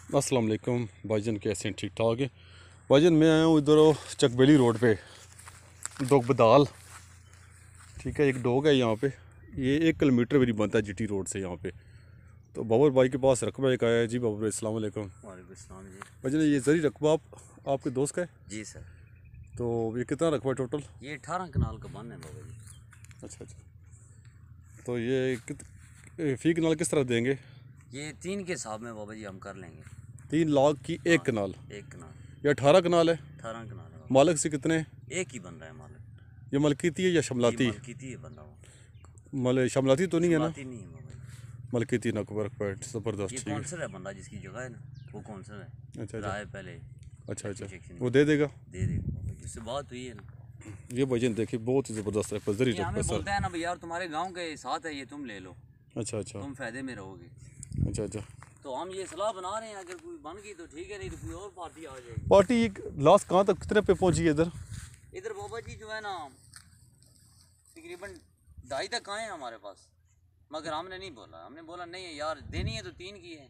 अस्सलाम वालेकुम भाईजान, कैसे हैं? ठीक ठाक है भाईजान। मैं आया हूँ इधर चकबेली रोड पे डोग बदाल। ठीक है, एक डॉग है यहाँ पे, ये 1 किलोमीटर भी नहीं बनता जीटी रोड से यहाँ पे। तो बाबर भाई के पास रकबा एक आया है जी। बाबर भाई अस्सलाम वालेकुम। वालेकुम सलाम जी। भाईजान ये जरी रकबा आपके दोस्त का है? जी सर। तो ये कितना रकबा है टोटल? ये 18 कनाल का बन है बाबा जी। अच्छा अच्छा। तो ये फ़ी कनाल किस तरह देंगे? ये 3 के हिसाब में बाबा जी हम कर लेंगे। 3 लाख की 1 कनाल? 1 कनाल या 18 कनाल है? 18 कनाल है। मालिक से कितने? एक ही बन रहा है मालिक। ये मलकीती है या शमलाती? मलकीती है बंदा वो। शमलाती तो नहीं है ना? नहीं है बाबा जी। मलकीती नकबर पर ज़बरदस्त। ये ठीक है, कौंसल है बंदा जिसकी जगह है ना, वो कौंसल है। अच्छा अच्छा राय पहले अच्छा अच्छा, सेक्शन वो दे देगा? दे देगा बाबा जी, उससे बात हुई है ना। ये भाईजान देखिए बहुत ही ज़बरदस्त है, जरी ये हमें सर। बोलता है ना भाई यार तुम्हारे गांव के साथ है ये, तुम ले लो, अच्छा अच्छा तुम फायदे में रहोगे। अच्छा अच्छा। तो हम ये सलाह बना रहे हैं, अगर कोई बन गई तो ठीक है, नहीं तो कोई और पार्टी आ जाएगी। पार्टी लास्ट कहाँ तक कितने पे पहुंची है इधर? इधर बाबा जी जो है ना तकरीबन 2.5 तक आए हैं हमारे पास, मगर हमने नहीं बोला। हमने बोला नहीं है यार, देनी है तो 3 की है,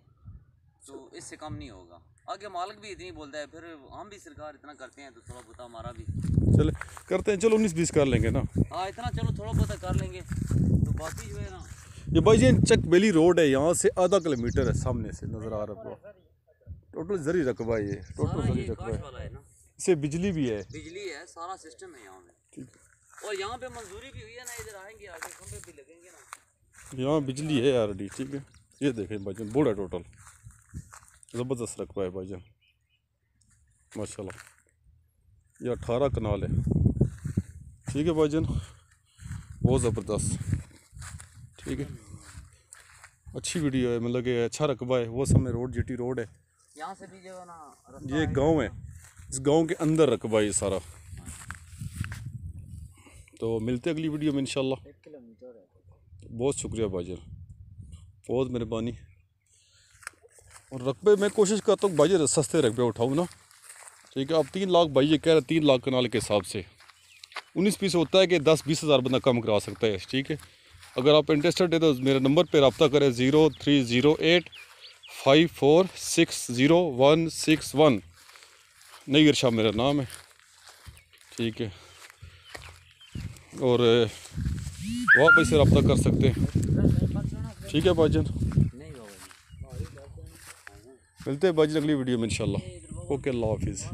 तो इससे कम नहीं होगा। आगे मालिक भी इतनी बोलता है, फिर हम भी सरकार इतना करते हैं तो थोड़ा बहुत हमारा भी चले करते हैं। चलो 19-20 कर लेंगे ना। हाँ इतना चलो थोड़ा बहुत कर लेंगे, तो बाकी जो है ना। ये भाईजान चकबेली रोड है, यहाँ से आधा किलोमीटर है, सामने से नज़र आ रहा है। टोटल जरी रकबा है, ये टोटल जरी रकबा है। वाला है ना, इससे बिजली भी है? बिजली है, सारा सिस्टम है यहाँ में। ठीक है, और यहाँ पे मंजूरी भी हुई है ना, इधर आएंगे आगे खंभे भी लगेंगे ना। यहाँ बिजली है ऑलरेडी। ठीक है, ये देखें भाईजान, बड़ा टोटल ज़बरदस्त रकबा है भाईजान माशाल्लाह। ये 18 कनाल है। ठीक है भाईजान, बहुत ज़बरदस्त। ठीक है, अच्छी वीडियो है, मतलब कि अच्छा रकबा है। वो सामने रोड जीटी रोड है, यहाँ से भी जो है ना ये गांव है, इस गांव के अंदर रकबा है ये सारा। तो मिलते अगली वीडियो में इंशाल्लाह। 1 किलोमीटर है। बहुत शुक्रिया भाईजान, बहुत मेहरबानी। और रकबे मैं कोशिश करता हूँ भाईजान सस्ते रकबे उठाऊँ ना। ठीक है, अब 3 लाख भाई ये कह रहे 3 लाख कनाल के हिसाब से 19-20 होता है कि 10-20 हज़ार बंदा कम करा सकता है। ठीक है, अगर आप इंटरेस्टेड है तो मेरे नंबर पे रब्ता करें 0308 5460 161। नई इरशा मेरा नाम है। ठीक है, और वहाँ पर से रब्ता कर सकते हैं। ठीक है भाईजान, नहीं बाबा जी, मिलते हैं भाईजान अगली वीडियो में इंशाल्लाह। ओके, अल्लाह हाफिज़।